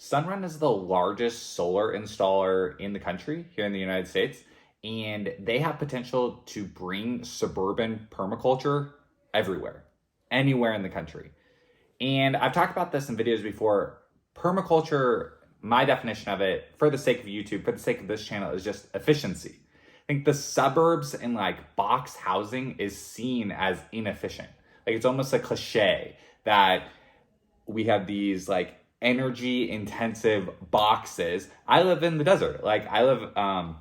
Sunrun is the largest solar installer in the country here in the United States, and they have potential to bring suburban permaculture everywhere, anywhere in the country. And I've talked about this in videos before. Permaculture, my definition of it, for the sake of YouTube, for the sake of this channel, is just efficiency. I think the suburbs and like box housing is seen as inefficient. Like it's almost a cliche that we have these like energy intensive boxes. I live in the desert. Like I live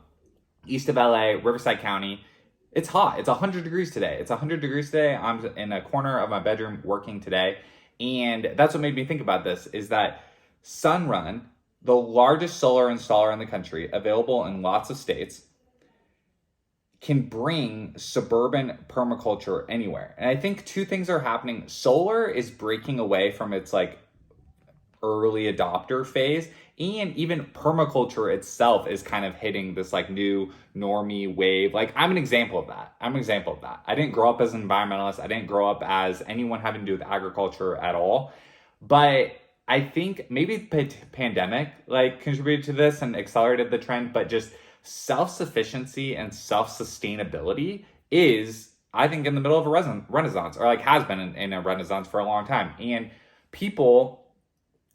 east of LA, Riverside County. It's hot. It's 100 degrees today. It's 100 degrees today. I'm in a corner of my bedroom working today. And that's what made me think about this, is that Sunrun, the largest solar installer in the country, available in lots of states, can bring suburban permaculture anywhere. And I think two things are happening. Solar is breaking away from its like early adopter phase, and even permaculture itself is kind of hitting this like new normie wave. Like I'm an example of that. I didn't grow up as an environmentalist. I didn't grow up as anyone having to do with agriculture at all. But I think maybe the pandemic like contributed to this and accelerated the trend, but just self-sufficiency and self-sustainability is, I think, in the middle of a renaissance, or like has been in a renaissance for a long time. And people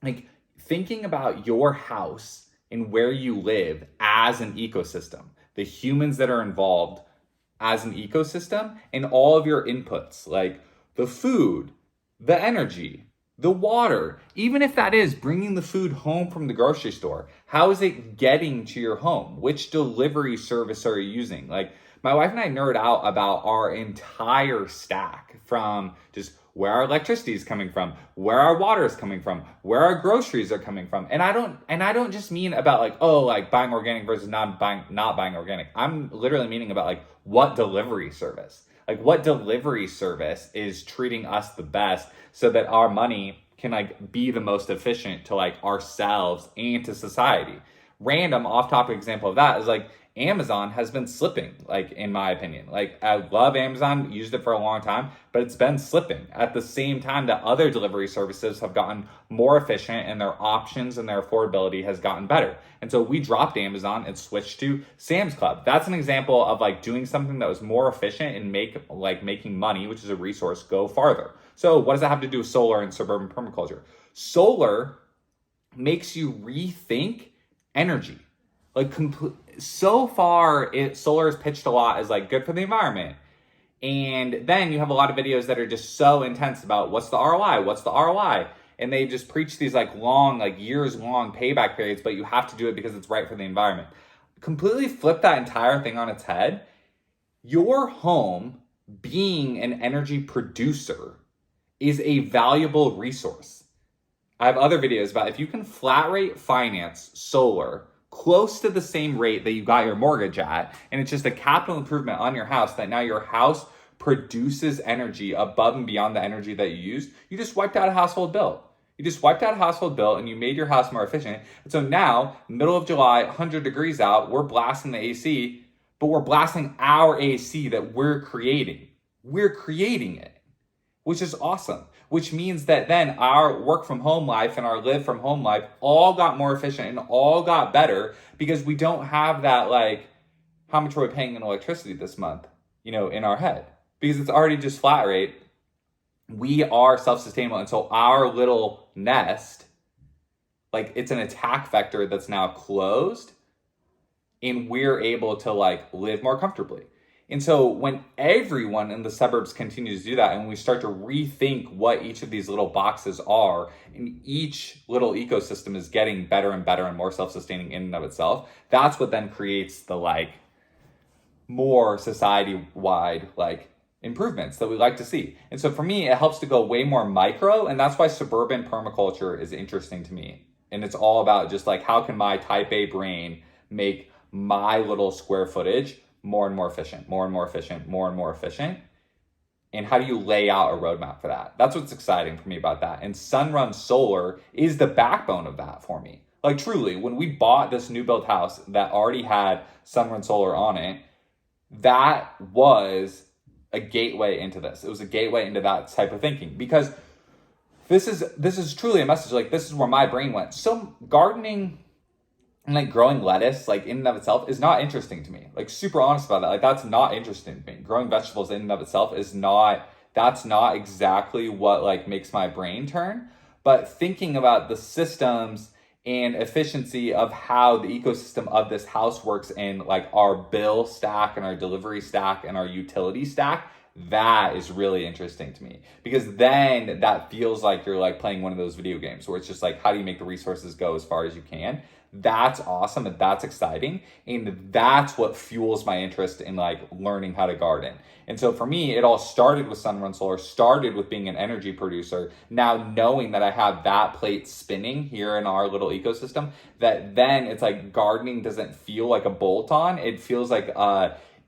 like thinking about your house and where you live as an ecosystem, the humans that are involved as an ecosystem, and all of your inputs, like the food, the energy, the water, even if that is bringing the food home from the grocery store, how is it getting to your home? Which delivery service are you using? Like my wife and I nerd out about our entire stack, from just where our electricity is coming from, where our water is coming from, where our groceries are coming from. And I don't just mean about like, oh, like buying organic versus not buying organic. I'm literally meaning about like what delivery service is treating us the best, so that our money can like be the most efficient to like ourselves and to society. Random off-topic example of that is like Amazon has been slipping, like in my opinion. Like I love Amazon, used it for a long time, but it's been slipping at the same time that other delivery services have gotten more efficient and their options and their affordability has gotten better. And so we dropped Amazon and switched to Sam's Club. That's an example of like doing something that was more efficient and making money, which is a resource, go farther. So what does that have to do with solar and suburban permaculture? Solar makes you rethink energy. Like so far, solar is pitched a lot as like good for the environment. And then you have a lot of videos that are just so intense about what's the ROI? And they just preach these like long, like years long payback periods, but you have to do it because it's right for the environment. Completely flip that entire thing on its head. Your home being an energy producer is a valuable resource. I have other videos about if you can flat rate finance solar close to the same rate that you got your mortgage at, and it's just a capital improvement on your house, that now your house produces energy above and beyond the energy that you used, you just wiped out a household bill. And you made your house more efficient. And so now, middle of July, 100 degrees out, we're blasting the AC, but we're blasting our AC that we're creating. We're creating it, which is awesome. Which means that then our work from home life and our live from home life all got more efficient and all got better, because we don't have that like, how much are we paying in electricity this month, in our head, because it's already just flat rate. We are self-sustainable. And so our little nest, like it's an attack vector that's now closed, and we're able to like live more comfortably. And so when everyone in the suburbs continues to do that, and we start to rethink what each of these little boxes are, and each little ecosystem is getting better and better and more self-sustaining in and of itself, that's what then creates the like more society-wide like improvements that we like to see. And so for me, it helps to go way more micro, and that's why suburban permaculture is interesting to me. And it's all about just like, how can my type A brain make my little square footage more and more efficient, and how do you lay out a roadmap for that? That's what's exciting for me about that. And Sunrun Solar is the backbone of that for me. Like truly, when we bought this new built house that already had Sunrun Solar on it, that was a gateway into this. It was a gateway into that type of thinking, because this is truly a message. Like, this is where my brain went. So gardening and like growing lettuce, like in and of itself, is not interesting to me. Like, super honest about that. Like, that's not interesting to me. Growing vegetables in and of itself is not, that's not exactly what like makes my brain turn. But thinking about the systems and efficiency of how the ecosystem of this house works in like our bill stack and our delivery stack and our utility stack, that is really interesting to me, because then that feels like you're like playing one of those video games where it's just like, how do you make the resources go as far as you can? That's awesome and that's exciting, and that's what fuels my interest in like learning how to garden. And so for me, it all started with Sunrun Solar, started with being an energy producer. Now knowing that I have that plate spinning here in our little ecosystem, that then it's like gardening doesn't feel like a bolt on, it feels like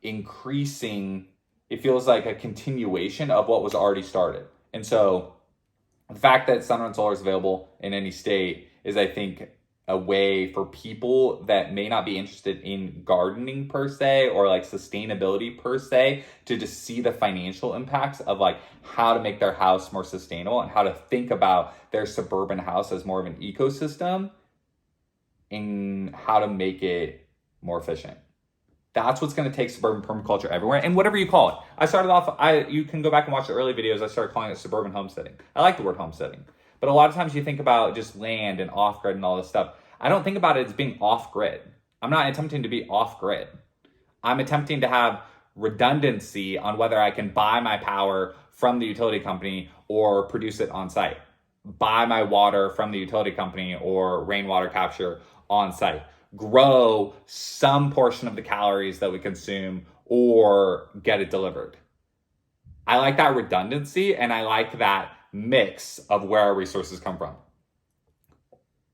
increasing, it feels like a continuation of what was already started. And so the fact that Sunrun Solar is available in any state is, I think, a way for people that may not be interested in gardening per se, or like sustainability per se, to just see the financial impacts of like how to make their house more sustainable and how to think about their suburban house as more of an ecosystem and how to make it more efficient. That's what's going to take suburban permaculture everywhere, and whatever you call it. I started off, you can go back and watch the early videos. I started calling it suburban homesteading. I like the word homesteading, but a lot of times you think about just land and off-grid and all this stuff. I don't think about it as being off-grid. I'm not attempting to be off-grid. I'm attempting to have redundancy on whether I can buy my power from the utility company or produce it on site. Buy my water from the utility company or rainwater capture on site. Grow some portion of the calories that we consume or get it delivered. I like that redundancy, and I like that mix of where our resources come from.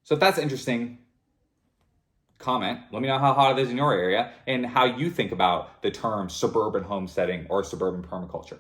So if that's interesting, comment. Let me know how hot it is in your area and how you think about the term suburban homesteading or suburban permaculture.